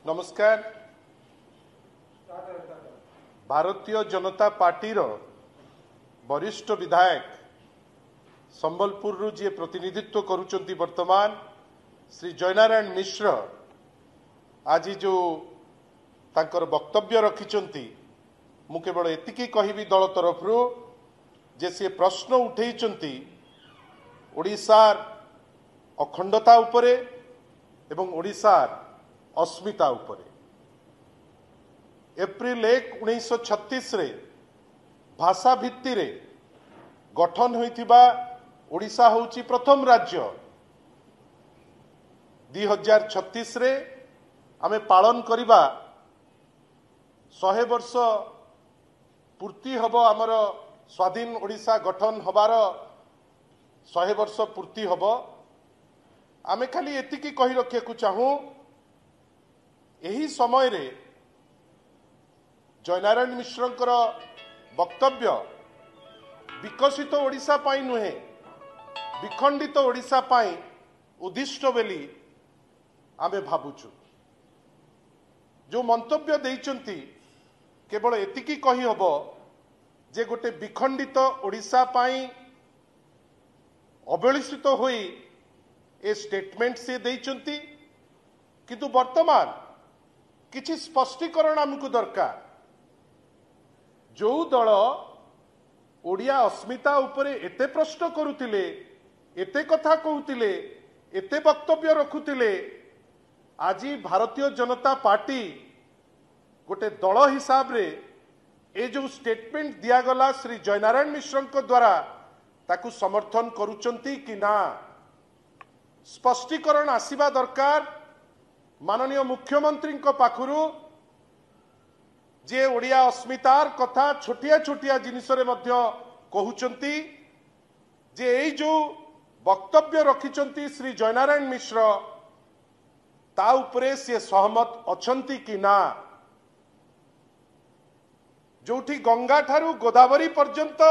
नमस्कार। भारतीय जनता पार्टी रो वरिष्ठ विधायक संबलपुर रु जी प्रतिनिधित्व करुचंती वर्तमान श्री जयनारायण मिश्र आज जो तांकर वक्तव्य रखिचंती मु केवल एतिकी कहिबी दल तरफ जे से प्रश्न उठेइचंती ओडिशार अखंडता उपरे एवं ओडिशार अस्मिता उपरे। एप्रिल 1, 1936 रे भाषा भित्ति रे गठन होइथिबा ओडिशा होउची प्रथम राज्य। 2036 रे आमे पालन करिबा 100 वर्ष पूर्ति हबो। आमर स्वाधीन ओडिशा गठन हबार 100 वर्ष पूर्ति हबो। आमे खाली एतिकी कहि रखिया को चाहूं एही समय रे जयनारायण मिश्रंकर वक्तव्य विकसित ओडिशा पाई नुहे विखंडित ओडिशा पाई उद्दिष्ट बेली आमे भाबुछु। जो मंतव्य देइचंती केवल एतिकी कहि हबो जे गोटे विखंडित ओडिशा पाई अवहेलित होई ए स्टेटमेंट से देइचंती, किंतु वर्तमान किछि स्पष्टीकरण आमको दरकार। जो दल ओडिया अस्मिता उपरे एते प्रश्न करुतिले, एते कथा कहूतिले, एते वक्तव्य रखुतिले, आज भारतीय जनता पार्टी गोटे दल हिसाब रे ए जो स्टेटमेंट दियागला श्री जयनारायण मिश्र द्वारा ताकू समर्थन करुचंती कि ना स्पष्टीकरण आसीबा दरकार। माननीय मुख्यमंत्री पाखुरु जे ओडिया अस्मितार कथा छोटिया छोटिया जिनिस रे मध्य कहउचंती जे एई जो वक्तव्य रखिचंती श्री जयनारायण मिश्र ता उपरे से सहमत अछंती कि ना। जोठी गंगा ठारू गोदावरी पर्यंत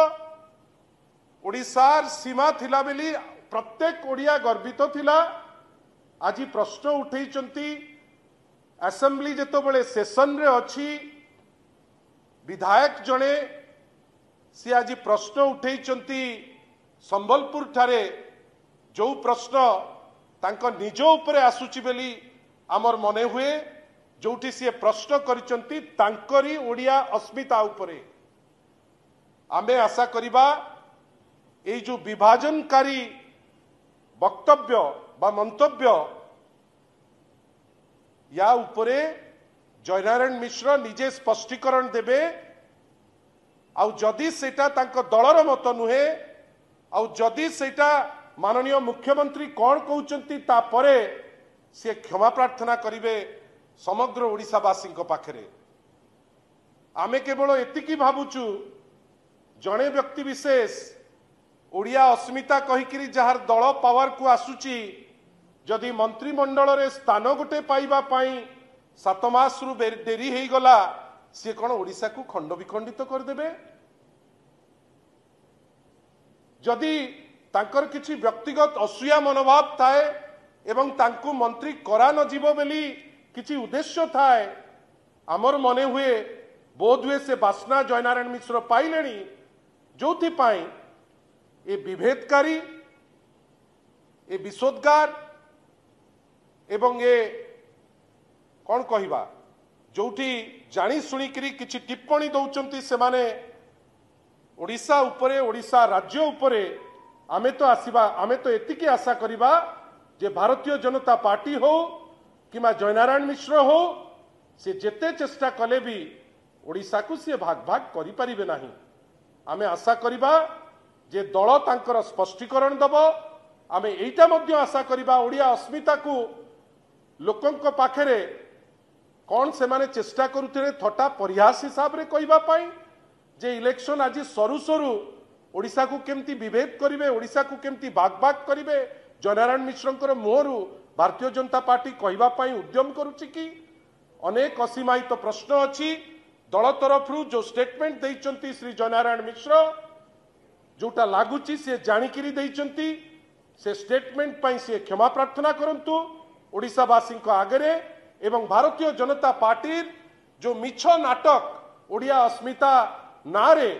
ओडिशार सीमा थिला बेली प्रत्येक ओडिया गर्वित थिला। आज प्रश्न उठेइचंती असेंबली जेतबेले सेशन रे अछि विधायक जणे सी आज प्रश्न उठेइचंती संबलपुर ठारे जो प्रश्न तांको निज उपरे आसुची बेली आमर मने हुए। जोठी सी प्रश्न करिचंती तांकरी ओडिया अस्मिता उपरे आमे आशा करिबा ए जो विभाजनकारी वक्तव्य बा मंतव्य या उपरे जयनारायण मिश्र निजे स्पष्टीकरण देबे। आउ जदि सेटा तांको दलर मत नुहे आउ जदि सेटा माननीय मुख्यमंत्री कौन कहउचंती ता परे से क्षमा प्रार्थना करिवे समग्र ओडिशावासी पाखरे। आमे केवल एतिकी भाबुचु जणे व्यक्ति विशेष ओडिया अस्मिता कहिकिरी जहार दल पावर को आसुची जदि मंत्रिमंडल रे स्थान गोटे पाइबा पाई 7 मास रु देरी हेई गला से कोन ओडिशा को खंड विखंडित कर देबे। जदि तांकर किछि व्यक्तिगत असूया मनोभाव थाए एवं तांकु मंत्री करा न जीव बेली किछि उद्देश्य थाए आमर मने हुए बोध हुए से बासना जयनारायण मिश्र पाइलेनी जोथि पाई ए विभेदकारी ए विशोधगार एवं ए कौन कहिबा जोठी जानी शुणिकी किछि टिप्पणी दौचंती से माने ओडिशा उपरे ओडिशा राज्य उपरे आमे तो आसीबा आमे तो एतिकी आशा करिबा जे भारतीय जनता पार्टी हो किमा जयनारायण मिश्र हो से जेते चेष्टा कले भी ओडिशा को से भाग भाग करि परिबे नाही। आमे आशा करिबा जे दल तांकर स्पष्टीकरण दब। आमे एइटा मध्य आशा करिबा ओडिया अस्मिता को लोकंक पाखरे कौन से माने चेष्टा करुथिले थटा परिहास हिसाब रे कहिबा पाई जे इलेक्शन आज सरू सरू ओडिशा को केमती विभेद करिवे, ओडिशा को केमती भाग भाग करिवे जयनारायण मिश्रंकर मुहरु भारतीय जनता पार्टी कहिबा पाई उद्यम करुछि कि अनेक असीमायित प्रश्न अछि। दल तरफरु जो स्टेटमेंट देइचंती श्री जयनारायण मिश्र जोटा लागुची से जानिकिरी देइचंती से स्टेटमेंट पाई से क्षमा प्रार्थना करंतु ओडिशावासी आगे एवं भारतीय जनता पार्टी जो मिछ नाटक ओडिया अस्मिता नारे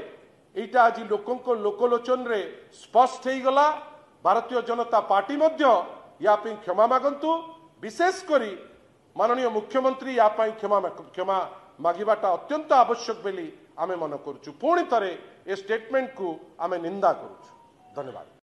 एटा आज लोकलोचन रे स्पष्ट हो गला। भारतीय जनता पार्टी मध्य या क्षमा मागंतु, विशेष करी माननीय मुख्यमंत्री या क्षमा मागिबाटा अत्यंत आवश्यक बोली आमे मन करूछु। पुणी थरे ए स्टेटमेंट को आमे निंदा करूछु। धन्यवाद।